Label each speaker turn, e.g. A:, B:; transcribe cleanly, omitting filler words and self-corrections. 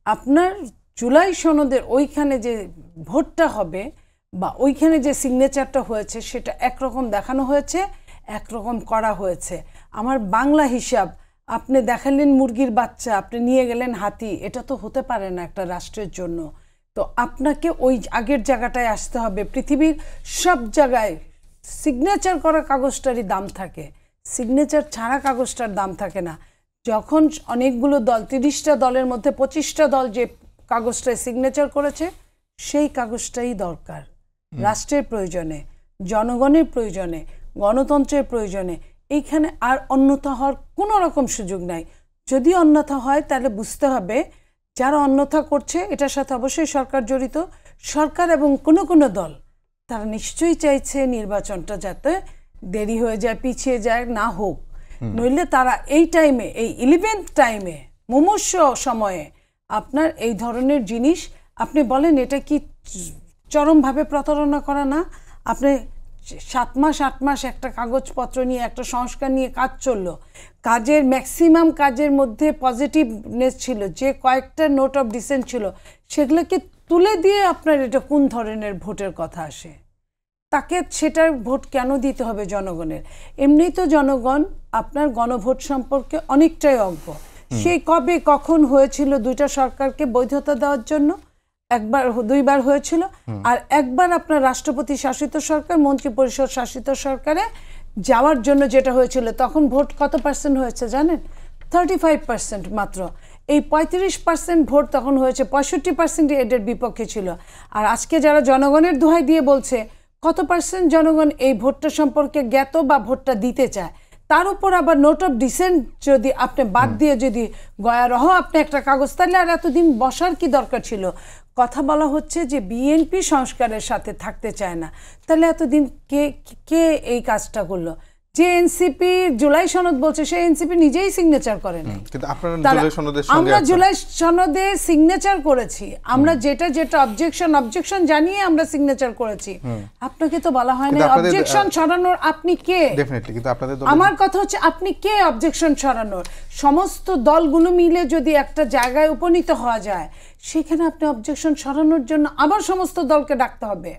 A: আপনার জুলাই সনদের ওইখানে যে ভোটটা হবে বা ওইখানে যে সিগনেচারটা হয়েছে সেটা একরকম দেখানো হয়েছে, একরকম করা হয়েছে। আমার বাংলা হিসাব, আপনি দেখালেন মুরগির বাচ্চা, আপনি নিয়ে গেলেন হাতি, এটা তো হতে পারে না একটা রাষ্ট্রের জন্য। তো আপনাকে ওই আগের জায়গাটায় আসতে হবে। পৃথিবীর সব জায়গায় সিগনেচার করা কাগজটারই দাম থাকে, সিগনেচার ছাড়া কাগজটার দাম থাকে না। যখন অনেকগুলো দল, 30টা দলের মধ্যে 25টা দল যে কাগজটায় সিগনেচার করেছে, সেই কাগজটাই দরকার রাষ্ট্রের প্রয়োজনে, জনগণের প্রয়োজনে, গণতন্ত্রের প্রয়োজনে। এইখানে আর অন্যথা হওয়ার কোনো রকম সুযোগ নাই। যদি অন্যথা হয় তাহলে বুঝতে হবে যারা অন্যথা করছে এটার সাথে অবশ্যই সরকার জড়িত। সরকার এবং কোনো কোনো দল তারা নিশ্চয়ই চাইছে নির্বাচনটা যাতে দেরি হয়ে যায়, পিছিয়ে যায়, না হোক। নইলে তারা এই টাইমে, এই 11th টাইমে, মুমূর্ষ সময়ে আপনার এই ধরনের জিনিস, আপনি বলেন এটা কি চরমভাবে প্রতারণা করা না? আপনি 7 মাস 8 মাস একটা কাগজপত্র নিয়ে, একটা সংস্কার নিয়ে কাজ চললো, কাজের ম্যাক্সিমাম কাজের মধ্যে পজিটিভনেস ছিল, যে কয়েকটা নোট অফ ডিসেন্ট ছিল সেগুলোকে তুলে দিয়ে আপনার এটা কোন ধরনের ভোটের কথা আসে? তাকে সেটার ভোট কেন দিতে হবে জনগণের? এমনি তো জনগণ আপনার গণভোট সম্পর্কে অনেকটাই অজ্ঞ। সেই কবে কখন হয়েছিল দুইটা সরকারকে বৈধতা দেওয়ার জন্য, একবার 2বার হয়েছিল, আর একবার আপনার রাষ্ট্রপতি শাসিত সরকার, মন্ত্রী পরিষদ শাসিত সরকারে যাওয়ার জন্য যেটা হয়েছিল, তখন ভোট কত % হয়েছে জানেন? 35% মাত্র। এই 35% ভোট তখন হয়েছে, 65% এদের বিপক্ষে ছিল। আর আজকে যারা জনগণের দোহাই দিয়ে বলছে, কত % জনগণ এই ভোটটা সম্পর্কে জ্ঞাত বা ভোটটা দিতে চায়? তার উপর আবার নোট অফ ডিসেন্ট যদি আপনি বাদ দিয়ে যদি গয়ারহ আপনি একটা কাগজ, তাহলে আর এতদিন বসার কি দরকার ছিল? কথা বলা হচ্ছে যে বিএনপি সংস্কারের সাথে থাকতে চায় না, তাহলে এতদিন কে এই কাজটা করলো? যে এনসিপি জুলাই সনদ বলছে, সেই এনসিপি নিজেই সিগনেচার করে নাই।
B: কিন্তু আপনারা জুলাই সনদের সঙ্গে
A: আমরা জুলাই সনদে সিগনেচার করেছি, আমরা যেটা অবজেকশন জানিয়ে আমরা সিগনেচার করেছি। আপনাকে তো বলা হয় না অবজেকশন সরানোর আপনি কে?
B: ডেফিনেটলি। কিন্তু আপনাদের
A: আমার কথা হচ্ছে আপনি কে অবজেকশন সরানোর? সমস্ত দলগুলো মিলে যদি একটা জায়গায় উপনীত হওয়া যায়, সেখানে আপনি অবজেকশন সরানোর জন্য আবার সমস্ত দলকে ডাকতে হবে।